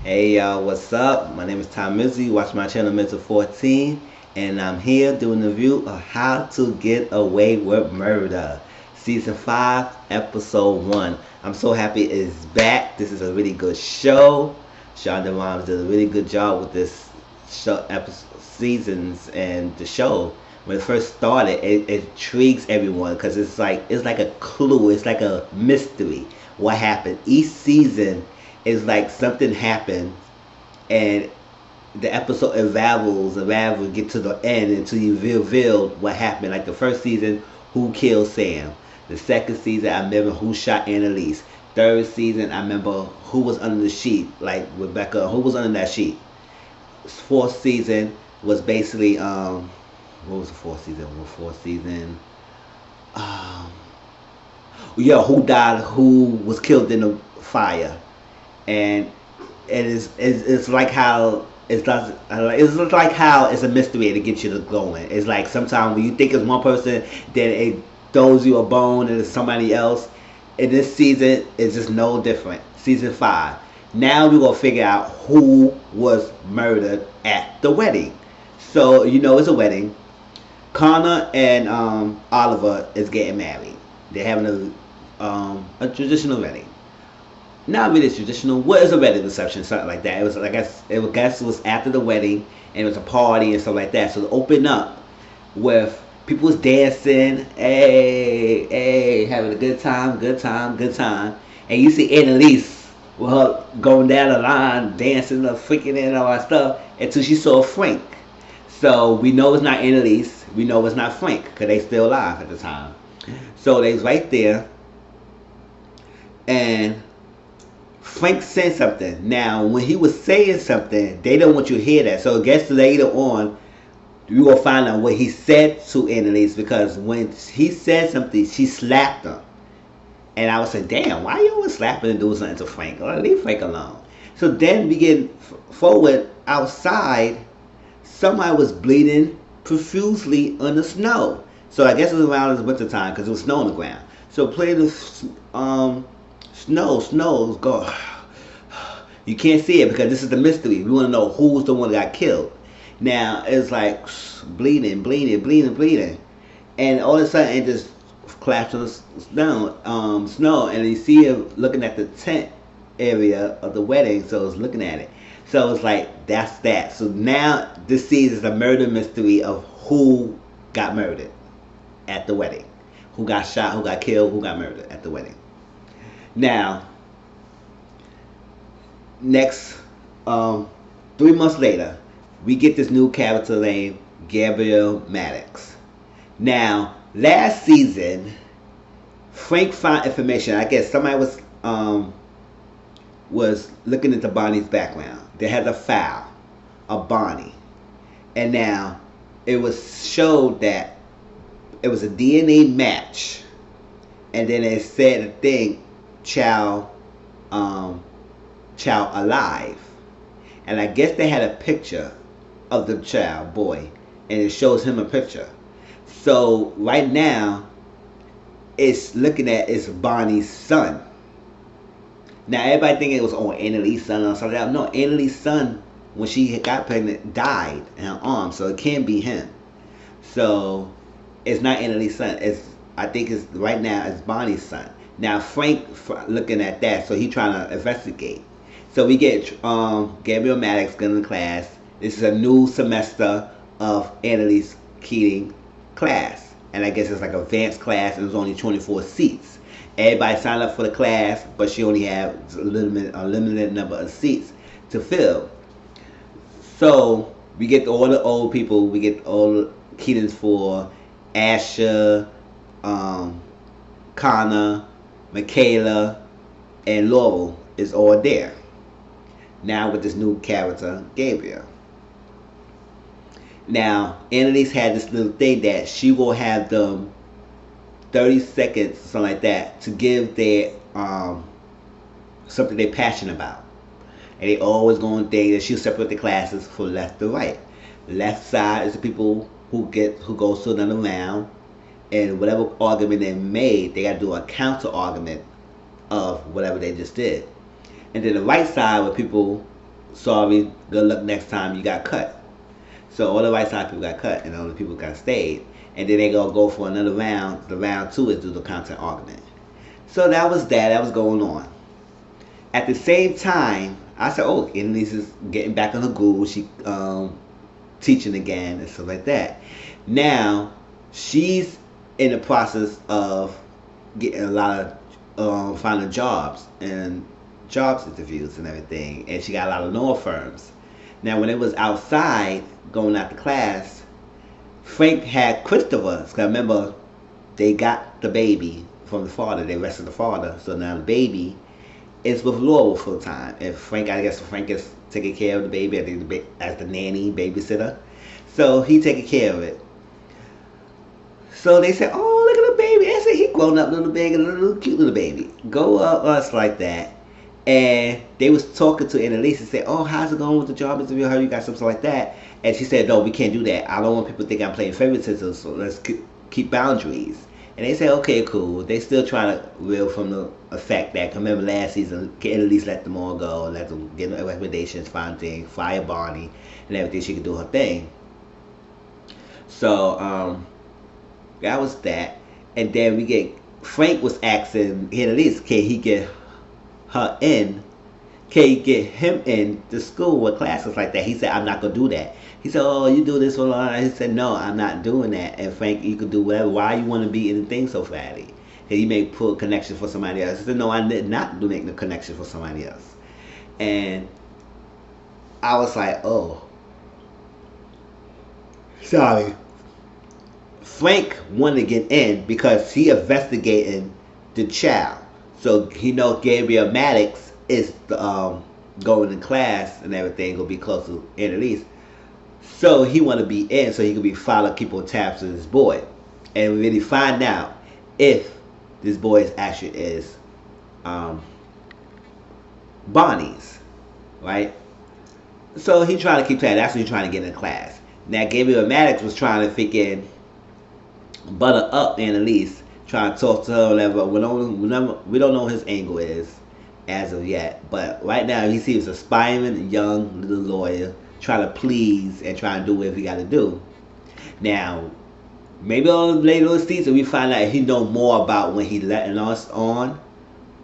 Hey y'all, what's up? My name is Mizzle. You watch my channel Mizzle 14, and I'm here doing a review of How to Get Away with Murder, Season 5, Episode 1. I'm so happy it's back. This is a really good show. Shonda Rhimes did a really good job with this show, seasons and the show. When it first started, it intrigues everyone because it's like a clue. It's like a mystery. What happened each season? It's like something happens and the episode unravels, get to the end until you reveal what happened. Like the first season, who killed Sam? The second season, I remember who shot Annalise. Third season, I remember who was under the sheet, like Rebecca, who was under that sheet. Fourth season was basically what was the fourth season? Um, yeah, who died? Who was killed in the fire? And it's like how it's like how it's a mystery to get you to going. It's like sometimes when you think it's one person, then it throws you a bone and it's somebody else. In this season, it's just no different. Season 5. Now we're gonna figure out who was murdered at the wedding. So it's a wedding. Connor and Oliver is getting married. They're having a traditional wedding. Not really traditional. What is a wedding reception? Something like that. It was like it was after the wedding and it was a party and stuff like that. So to open up with people was dancing, hey, hey, having a good time, good time, good time, and you see Annalise with her going down the line, dancing, freaking and all that stuff until she saw Frank. So we know it's not Annalise. We know it's not Frank because they still alive at the time. So they was right there, and Frank said something. Now, when he was saying something, they don't want you to hear that. So I guess later on, you will find out what he said to Annalise, because when he said something, she slapped him. And I was saying, damn, why you always slapping and doing something to Frank? Or leave Frank alone. So then we get forward outside. Somebody was bleeding profusely on the snow. So I guess it was around the winter time because it was snow on the ground. So playing the snow go. You can't see it because this is the mystery. We want to know who's the one that got killed. Now it's like bleeding, bleeding, bleeding, bleeding, and all of a sudden it just collapsed on the snow, and you see him looking at the tent area of the wedding. So it's looking at it. So it's like that's that. So now this season is a murder mystery of who got murdered at the wedding, who got shot, who got killed, who got murdered at the wedding. Now, next, 3 months later, we get this new character named Gabriel Maddox. Now, last season, Frank found information. I guess somebody was looking into Bonnie's background. They had a file of Bonnie, and now it was showed that it was a DNA match, and then it said a thing, child alive, and I guess they had a picture of the child boy, and it shows him a picture. So right now it's looking at it's Bonnie's son. Now everybody thinking it was on Annalise's son or something else. No, Annalise's son, when she got pregnant, died in her arm, so it can't be him. So it's not Annalise's son. I think it's right now it's Bonnie's son. Now Frank looking at that, so he trying to investigate. So we get Gabriel Maddox going to class. This is a new semester of Annalise Keating class, and I guess it's like advanced class, and there's only 24 seats. Everybody signed up for the class, but she only had a limited number of seats to fill. So we get all the old people. We get all the Keatings for Asher, Connor, Michaela, and Laurel is all there. Now with this new character, Gabriel. Now, Annalise had this little thing that she will have them 30 seconds, something like that, to give their something they're passionate about. And they always going to think that she'll separate the classes from left to right. Left side is the people who goes to another round, and whatever argument they made, they got to do a counter argument of whatever they just did. And then the right side were people sorry, good luck next time, you got cut. So all the right side people got cut, and all the people got stayed. And then they gonna go for another round. The round two is do the content argument. So that was that. That was going on. At the same time, I said, "Oh, Annalise is getting back on the Google. She teaching again and stuff like that." Now she's in the process of getting a lot of finding jobs and jobs interviews and everything, and she got a lot of law firms. Now, when it was outside going out to class, Frank had Christopher. Cause I remember they got the baby from the father. They arrested the father, so now the baby is with Laurel full time. And Frank, I guess Frank is taking care of the baby as the nanny babysitter. So he taking care of it. So they said, "Oh, look at the baby." I said, "He grown up little big and a little cute little baby. Go up us like that." And they was talking to Annalise and said, "Oh, how's it going with the job interview? How you got something like that?" And she said, "No, we can't do that. I don't want people to think I'm playing favoritism, so let's keep boundaries." And they said, "Okay, cool." They still trying to reel from the effect that, remember last season, Annalise let them all go, let them get recommendations, find things, fire Barney, and everything. She could do her thing. So, that was that. And then we get, Frank was asking Annalise, can he get her in? Can he get him in the school with classes like that? He said, "I'm not going to do that." He said, "Oh, you do this for a lot." He said, "No, I'm not doing that." And Frank, you could do whatever. Why you want to be in the thing so fatty? And you may put a connection for somebody else. He said, "No, I did not do make the connection for somebody else." And I was like, oh, sorry. Frank wanted to get in because he investigating the child. So he knows Gabriel Maddox is going to class and everything, gonna be close to Annalise. So he want to be in so he could be follow, keep on tabs with this boy, and really find out if this boy is actually is Bonnie's, right? So he trying to keep track. That's what he's trying to get in class. Now Gabriel Maddox was trying to freaking butter up Annalise, trying to talk to her, whatever. We don't know what his angle is as of yet, but right now he seems aspiring young little lawyer trying to please and trying to do whatever he got to do. Now, maybe on later this season we find out he know more about when he letting us on,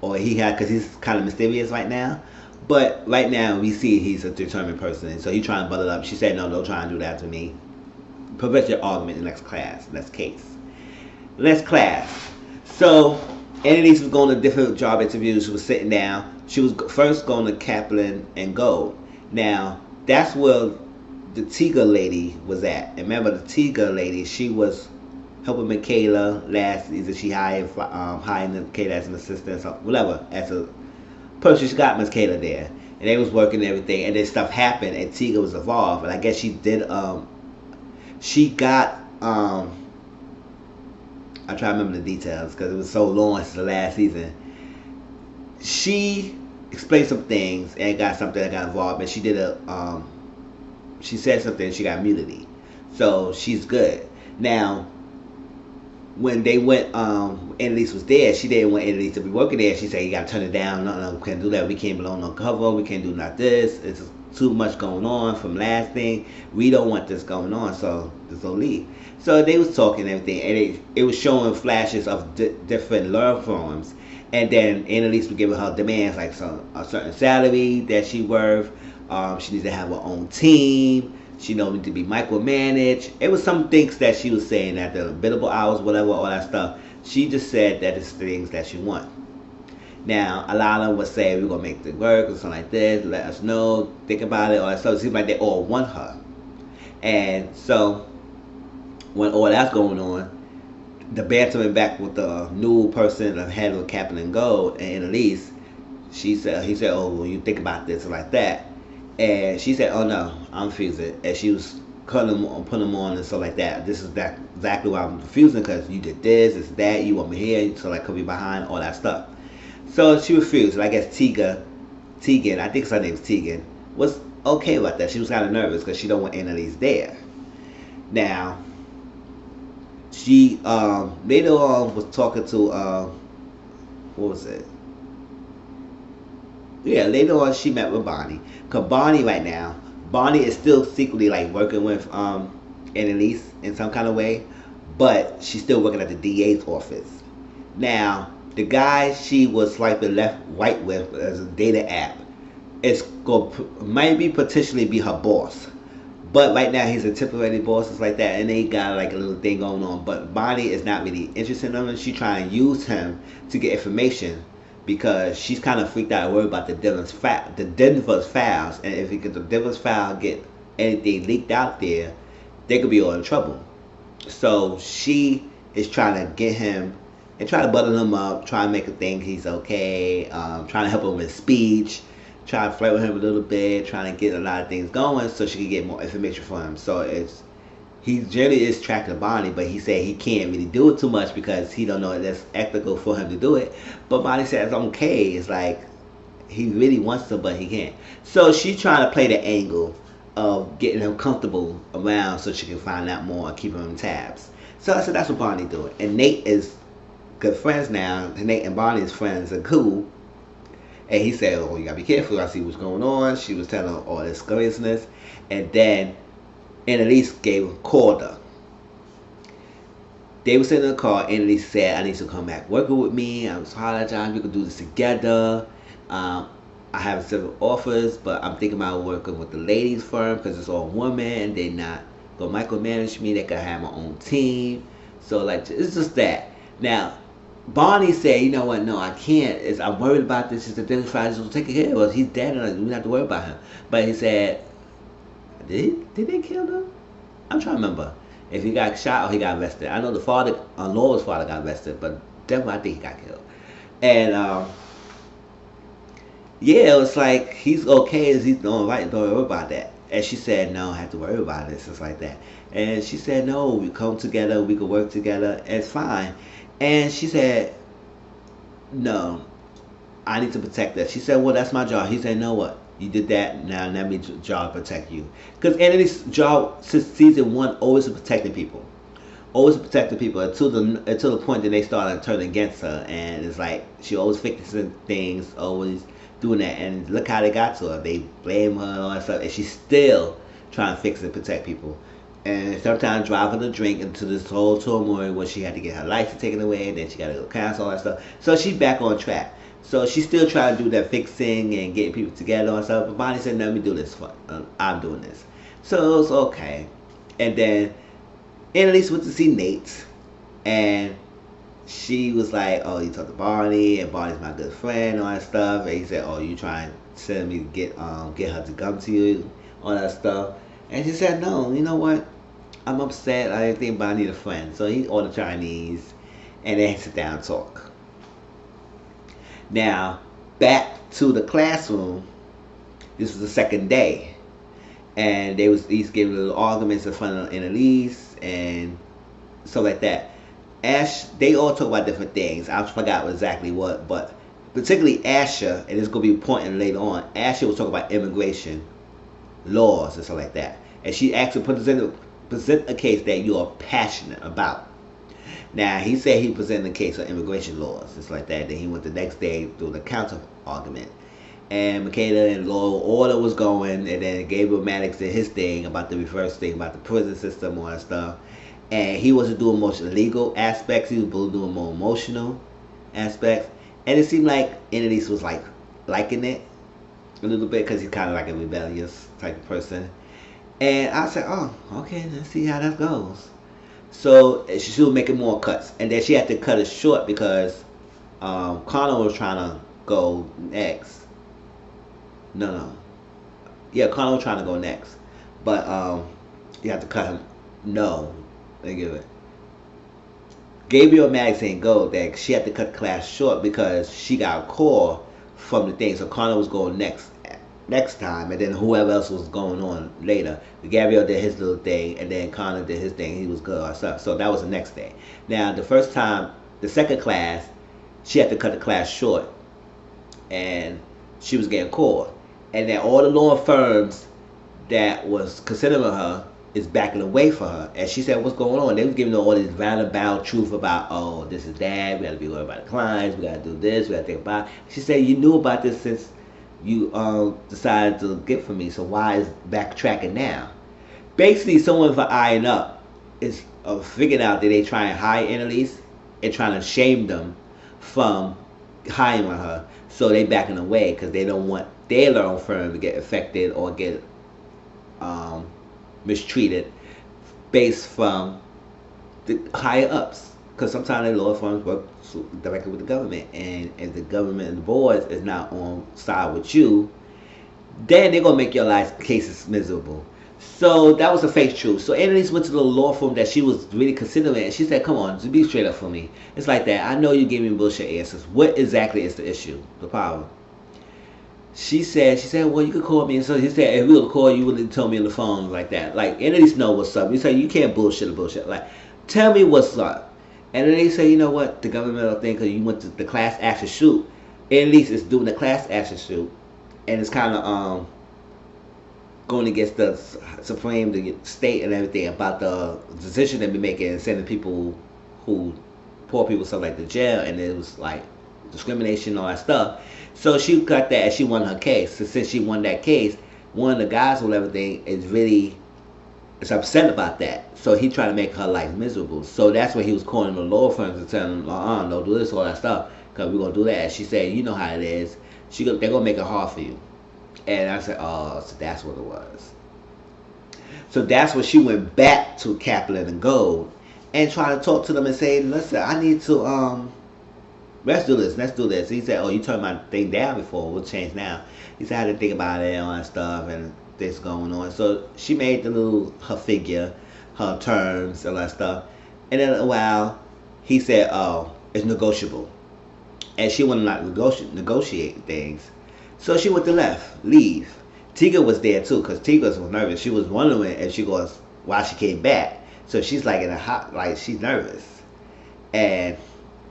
or he had, because he's kind of mysterious right now. But right now we see he's a determined person, so he trying to butter up. She said, "No, don't try and do that to me. Prevent your argument in the next class, next case, next class." So Annalise was going to different job interviews. She was sitting down. She was first going to Kaplan and Gold. Now that's where the Tiga lady was at. And remember, the Tiga lady, she was helping Michaela last season. She hired Michaela as an assistant, or whatever, as a person. She got Michaela there, and they was working and everything. And then stuff happened, and Tiga was involved. And I guess she did. She got. I try to remember the details because it was so long since the last season. She explained some things and got something that got involved, and she did a. She said something. She got immunity, so she's good now. When they went, Annalise was there. She didn't want Annalise to be working there. She said, "You gotta turn it down. No, we can't do that. We can't belong on cover. We can't do not this. It's too much going on from last thing. We don't want this going on. So just don't leave." So they was talking and everything, and it was showing flashes of different law firms. And then Annalise was giving her demands like a certain salary that she worth. She needs to have her own team. She don't need to be micromanaged. It was some things that she was saying that the billable hours, whatever, all that stuff. She just said that it's things that she want. Now, a lot of them would say, "We're going to make it work," or something like this. Let us know. Think about it. All that stuff. It seems like they all want her. And so, when all that's going on, the bantering back with the new person that had with Captain and Gold and Annalise, he said, "Oh, well, you think about this," or like that. And she said, "Oh no, I'm refusing." And she was putting them on and stuff like that. This is exactly why I'm refusing, because you did this, that, you want me here, so I could be behind, all that stuff. So she refused. And I guess Tegan, I think her name is Tegan, was okay about that. She was kind of nervous because she don't want Annalise there. Now, she later on was talking to what was it? Yeah, later on she met with Bonnie. Cause Bonnie right now, Bonnie is still secretly like working with Annalise in some kind of way, but she's still working at the DA's office. Now, the guy she was swiping left right with as a data app is go might be potentially be her boss. But right now he's a temporary boss, it's like that, and they got like a little thing going on. But Bonnie is not really interested in him. She trying to use him to get information because she's kind of freaked out and worried about the Denver's files, and if the Denver's file get anything leaked out there, they could be all in trouble. So she is trying to get him and try to butter him up, try to make him think he's okay, trying to help him with speech, trying to flirt with him a little bit, trying to get a lot of things going so she can get more information from him. So it's he generally is tracking Bonnie, but he said he can't really do it too much because he don't know if that's ethical for him to do it. But Bonnie says okay. It's like he really wants to, but he can't. So she's trying to play the angle of getting him comfortable around so she can find out more and keep him in tabs. So I said that's what Bonnie doing. And Nate is good friends now. Nate and Bonnie's friends are cool. And he said, oh, you gotta be careful. I see what's going on. She was telling her all this craziness. And then Annalise called her. They were sitting in the car. Annalise said, I need to come back working with me. I was hard at jobs. We could do this together. I have several offers, but I'm thinking about working with the ladies firm because it's all women and they not gonna micromanage me. They could have my own team. So like it's just that. Now, Bonnie said, you know what? No, I can't. I'm worried about this. It's a Dennis Friday will take care of us. He's dead, and we don't have to worry about him. But he said, did they kill him? I'm trying to remember if he got shot or he got arrested. I know the father, Laura's father, got arrested, but definitely I think he got killed. And yeah, it was like he's okay, he's all right, don't worry about that. And she said, no, I have to worry about it, it's like that. And she said, no, we come together, we could work together, it's fine. And she said, no, I need to protect her. She said, well, that's my job. He said, no, what? You did that, now let me job protect you. Because Anthony's job since season one always is protecting people. Always protecting people until the point that they started turning against her. And it's like, she always fixing things, always doing that, and look how they got to her. They blame her and all that stuff, and she's still trying to fix and protect people. And sometimes driving a drink into this whole turmoil where she had to get her license taken away, and then she got to go cancel all that stuff. So she's back on track. So she's still trying to do that fixing and getting people together and stuff. But Bonnie said, "Let me do this. I'm doing this." So it was okay. And then Annalise went to see Nate, and she was like, oh, you talked to Barney, and Barney's my good friend, and all that stuff. And he said, oh, you trying to send me to get her to come to you, all that stuff. And she said, no, you know what? I'm upset. I didn't think about I need a friend. So he ordered Chinese, and they sit down and talk. Now, back to the classroom. This was the second day. And they was each giving little arguments in front of Annalise and stuff like that. Ash, they all talk about different things. I forgot exactly what, but particularly Asher, and it's going to be important later on. Asher was talking about immigration laws and stuff like that, and she actually present a case that you are passionate about. Now he said he presented a case on immigration laws, it's like that. Then he went the next day through the counter argument, and Michaela and Laurel order was going, and then Gabriel Maddox did his thing about the reverse thing about the prison system, all that stuff. And he wasn't doing much legal aspects. He was doing more emotional aspects. And it seemed like Annalise was like liking it a little bit because he's kind of like a rebellious type of person. And I said, oh, okay, let's see how that goes. So she was making more cuts. And then she had to cut it short because Connor was trying to go next. No. Yeah, Connor was trying to go next. But you have to cut him. No. They give it. Gabriel Maddox ain't go there. She had to cut class short because she got a call from the thing. So Connor was going next time, and then whoever else was going on later. Gabriel did his little thing, and then Connor did his thing. He was good. So that was the next day. Now the first time, the second class, she had to cut the class short, and she was getting called. And then all the law firms that was considering her is backing away for her. And she said, what's going on? They was giving her all this roundabout truth about, oh, this is that, we gotta be worried about the clients, we gotta do this, we gotta think about it. She said, you knew about this since you decided to get from me. So why is backtracking now? Basically, someone for eyeing up is figuring out that they try and hire Annalise and trying to shame them from hiring her. So they backing away because they don't want their law firm to get affected or get um, mistreated based from the higher ups. Because sometimes the law firms work directly with the government, and if the government and the boards is not on side with you, then they're gonna make your life cases miserable. So that was a fake truth. So Annalise went to the law firm that she was really considering, and she said, "Come on, just be straight up for me. It's like that. I know you gave me bullshit answers. What exactly is the issue, the problem?" She said, "Well, you could call me." And so he said, "If we would call you, would have told me on the phone like that. Like Annalise know what's up. You say you can't bullshit or bullshit. Like, tell me what's up." And then they say, "You know what? The governmental thing, because you went to the class action suit. Annalise is doing the class action suit, and it's kind of going against the Supreme, the state, and everything about the decision they be making and sending people who poor people stuff like to jail, and it was like discrimination and all that stuff." So she got that and she won her case. So since she won that case, one of the guys or everything is upset about that. So he tried to make her life miserable. So that's when he was calling the law firms and telling them, don't do this, all that stuff, because we're gonna do that. And she said, "You know how it is. They're gonna make it hard for you." And I said, "Oh, so that's what it was." So that's when she went back to Kaplan and Gold and tried to talk to them and say, "Listen, I need to let's do this, let's do this." He said, "Oh, you turned my thing down before. We'll change now." He said, "I had to think about it and all that stuff and this going on." So she made her figure, her terms, and all that stuff. And then a while, he said, "Oh, it's negotiable," and she wanted to not negotiate things. So she went to leave. Tiga was there too, because Tiga was nervous. She was wondering if she goes why she came back. So she's like in a hot, like she's nervous, and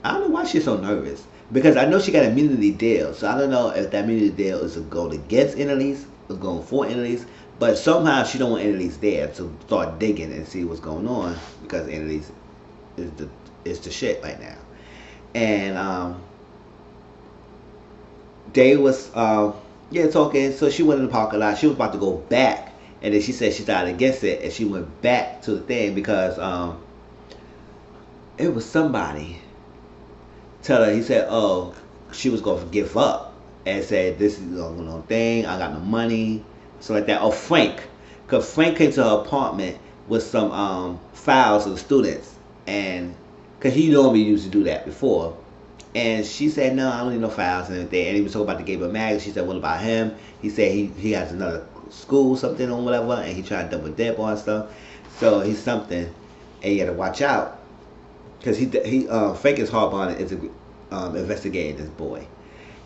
I don't know why she's so nervous, because I know she got an immunity deal. So I don't know if that immunity deal is going against Annalise or going for Annalise, but somehow she don't want Annalise there to start digging and see what's going on, because Annalise is the shit right now. And they was talking. So she went in the parking lot. She was about to go back, and then she said she started against it, and she went back to the thing because it was somebody tell her. He said, "Oh, she was gonna give up," and said, "This is no thing. I got no money." So like that. Oh, Frank, because Frank came to her apartment with some files of the students, and because he normally used to do that before. And she said, "No, I don't need no files and everything." And he was talking about the Gabriel Mag. She said, "What about him?" He said he has another school, something or whatever, and he tried to double dip on stuff. So he's something, and you got to watch out, because Frank is hard-bonded is investigating this boy.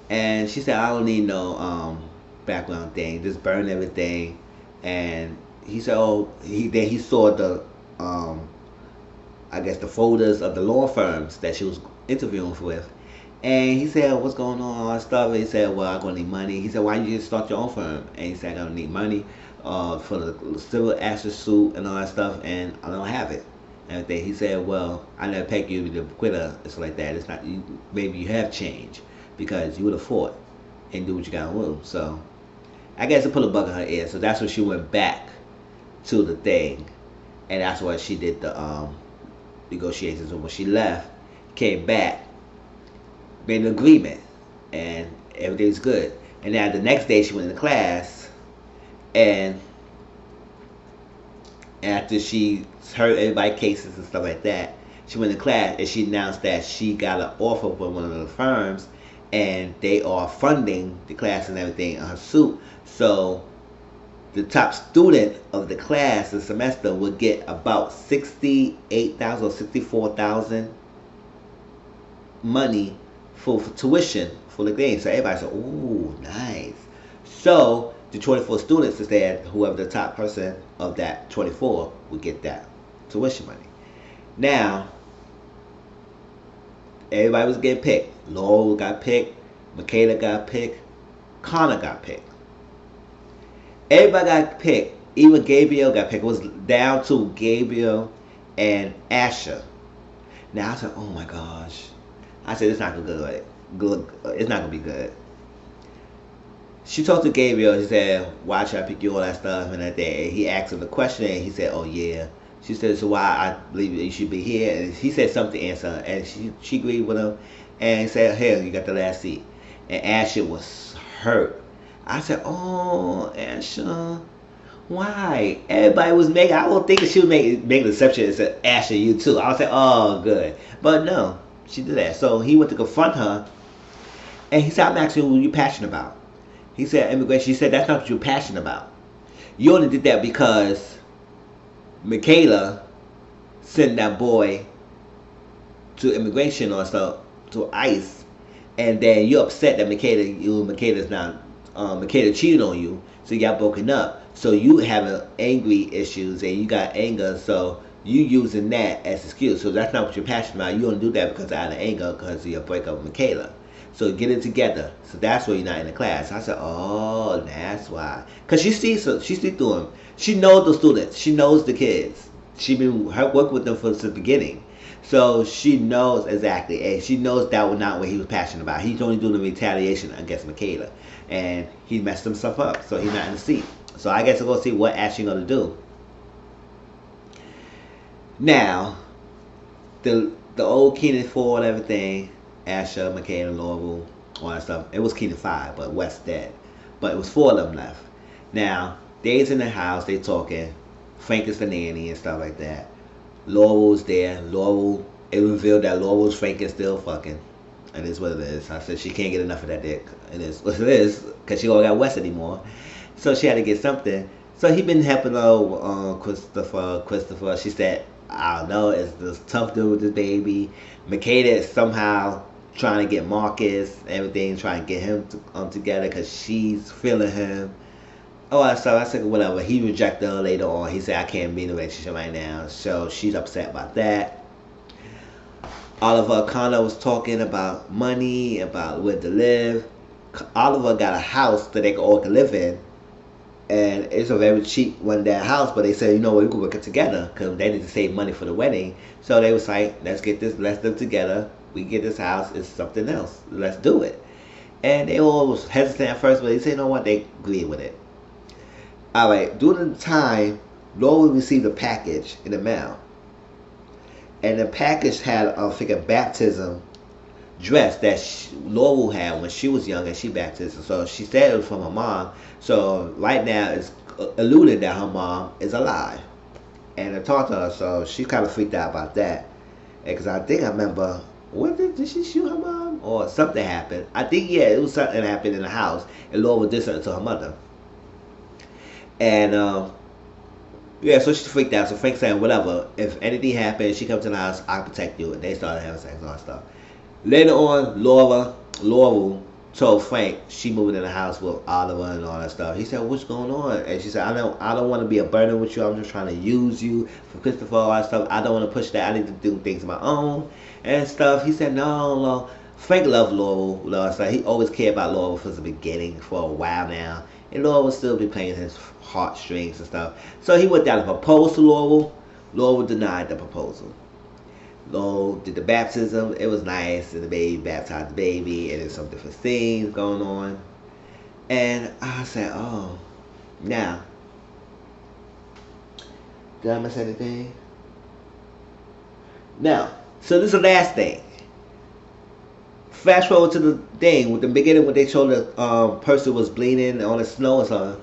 And she said, "I don't need no background thing. Just burn everything." And he said, "Oh, he saw the I guess the folders of the law firms that she was interviewing with." And he said, "What's going on?" All that stuff. And he said, "Well, I'm gonna need money." He said, "Why don't you just start your own firm?" And he said, "I don't need money for the civil action suit and all that stuff, and I don't have it." And everything. He said, "Well, I never pegged you to quitter. It's like that. It's not. Maybe you have change, because you would have fought and do what you gotta do." So I guess it put a bug in her ear. So that's when she went back to the thing, and that's why she did the negotiations. And when she left, came back, made an agreement, and everything's good. And now the next day she went into class, and after she heard everybody's cases and stuff like that, she went to class and she announced that she got an offer from one of the firms, and they are funding the class and everything in her suit. So the top student of the class the semester would get about 68,000 or 64,000 money for tuition for the game. So everybody said, "Ooh, nice." So the 24 students instead, whoever the top person of that 24 would get that tuition money. Now everybody was getting picked. Laurel got picked, Michaela got picked, Connor got picked. Everybody got picked. Even Gabriel got picked. It was down to Gabriel and Asher. Now I said, "Oh my gosh." I said, "It's not gonna be good. It's not gonna be good." She talked to Gabriel. She said, "Why should I pick you?" All that stuff and that day. He asked him the question, and he said, "Oh yeah." She said, "So why I believe that you should be here?" And he said something to answer, and she agreed with him, and he said, "Here, you got the last seat." And Asher was hurt. I said, "Oh, Asher, why?" Everybody was making. I was thinking she would make an exception and said, "Asher, you too." I was like, "Oh, good," but no, she did that. So he went to confront her, and he said, "I'm asking you what you're passionate about." He said, "Immigration." She said, "That's not what you're passionate about. You only did that because Michaela sent that boy to immigration or so to ICE, and then you're upset that Michaela's not Michaela cheated on you, so you got broken up. So you having angry issues and you got anger, so you using that as an excuse. So that's not what you're passionate about. You only do that because out of anger because of your breakup with Michaela. So get it together. So that's why you're not in the class." I said, "Oh, that's why." Cause she sees through him. She knows the students. She knows the kids. She been working with them since the beginning. So she knows exactly, and she knows that was not what he was passionate about. He's only doing the retaliation against Michaela, and he messed himself up. So he's not in the seat. So I guess we'll go see what Ashley gonna do. Now, the old Keenan 4 and everything, Asher, Michaela, Laurel, all that stuff. It was Keenan 5, but West dead. But it was 4 of them left. Now, they's in the house, they talking. Frank is the nanny and stuff like that. Laurel's there. Laurel, it revealed that Laurel's Frank is still fucking. And it's what it is. I said she can't get enough of that dick. It is what it is, because she don't got West anymore. So she had to get something. So he been helping her, Christopher. She said, "I don't know, it's this tough dude with this baby." Michaela is somehow trying to get Marcus, everything, trying to get him together because she's feeling him. Oh, I said, whatever. He rejected her later on. He said, "I can't be in a relationship right now." So she's upset about that. Oliver Connor was talking about money, about where to live. Oliver got a house that they all can live in. And it's a very cheap one-down house, but they said, "You know what, we can work it together," because they need to save money for the wedding. So they was like, let's live together. We get this house, it's something else. Let's do it. And they all was hesitant at first, but they said, "You know what," they agreed with it. Alright, during the time, Laura received a package in the mail. And the package had a figure baptism dress that Laurel had when she was young and she baptized. So she said it was from her mom. So right now it's alluded that her mom is alive. And I talked to her, so she kind of freaked out about that. Because I think I remember, did she shoot her mom? Or something happened. I think, yeah, it was something that happened in the house. And Laurel did something to her mother. And, yeah, so she freaked out. So Frank saying, whatever, if anything happens, she comes to the house, I'll protect you. And they started having sex and all that stuff. Later on, Laurel told Frank she moving in the house with Oliver and all that stuff. He said, "What's going on?" And she said, I don't want to be a burden with you. I'm just trying to use you for Christopher, all that stuff. I don't want to push that. I need to do things of my own and stuff." He said, no. Frank loved Laurel. So he always cared about Laurel from the beginning for a while now. And Laurel would still be playing his heartstrings and stuff. So he went down and proposed to Laurel. Laurel denied the proposal. Laurel did the baptism. It was nice, and the baby baptized the baby, and there's some different things going on. And I said, "Oh, now, did I miss anything?" Now, so this is the last thing. Fast forward to the thing with the beginning when they showed the person was bleeding on the snow or something.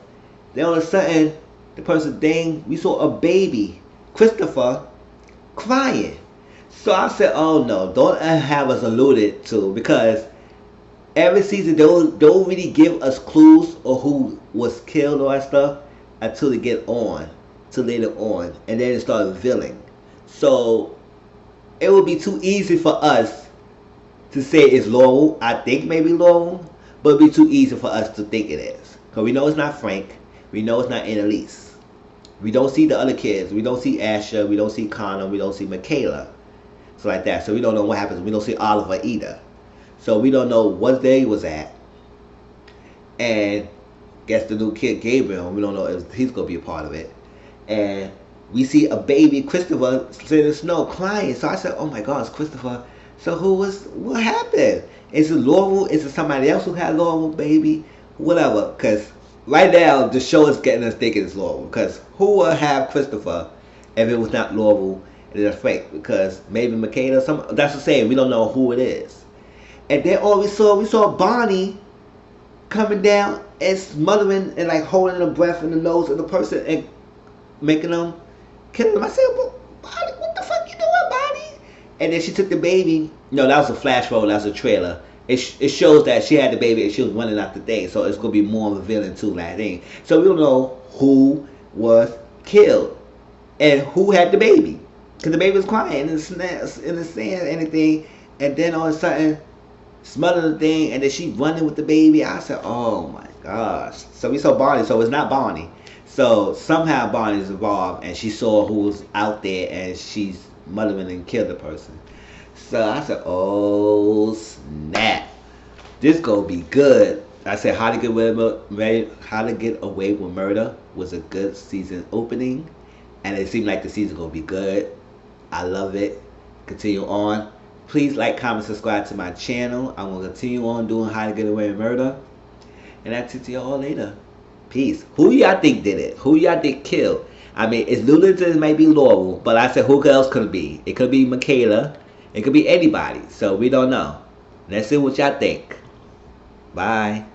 Then all of a sudden, the person we saw a baby, Christopher, crying. So I said, "Oh no, don't have us alluded to," because every season they don't really give us clues or who was killed or that stuff until they get on, till later on, and then it started revealing. So it would be too easy for us to say it's Laurel. I think maybe Laurel, but it'd be too easy for us to think it is, because we know it's not Frank, we know it's not Annalise, we don't see the other kids, we don't see Asher, we don't see Connor, we don't see Michaela. So like that. So we don't know what happens. We don't see Oliver either. So we don't know what they was at. And guess the new kid, Gabriel, we don't know if he's going to be a part of it. And we see a baby, Christopher, sitting in the snow crying. So I said, "Oh my God, it's Christopher." So what happened? Is it Laurel? Is it somebody else who had Laurel baby? whatever. Because right now the show is getting us thinking it's Laurel. Because who would have Christopher if it was not Laurel and it's fake? Because maybe Makeda. Some that's the same. We don't know who it is. And then all we saw Bonnie coming down and smothering and like holding the breath in the nose of the person and making them kill them. I said, well, Bonnie, what the fuck you doing, Bonnie? And then she took the baby. No, that was a flash forward. That was a trailer. It shows that she had the baby and she was running out the thing. So it's going to be more of a villain too, that thing. So we don't know who was killed and who had the baby. Because the baby was crying and saying anything. And then all of a sudden, smothered the thing. And then she running with the baby. I said, oh my gosh. So we saw Barney. So it's not Barney. So somehow Barney's involved. And she saw who was out there. And she's mothering and killed the person. So I said, oh snap, this gonna be good. I said, How to Get Away with Murder was a good season opening, and it seemed like the season gonna be good. I love it. Continue on. Please like, comment, subscribe to my channel. I'm gonna continue on doing How to Get Away with Murder, and I'll see y'all later. Peace. Who y'all think did it? Who y'all think killed? I mean, it's Lulith, it might be Laurel, but I said, who else could it be? It could be Michaela. It could be anybody, so we don't know. Let's see what y'all think. Bye.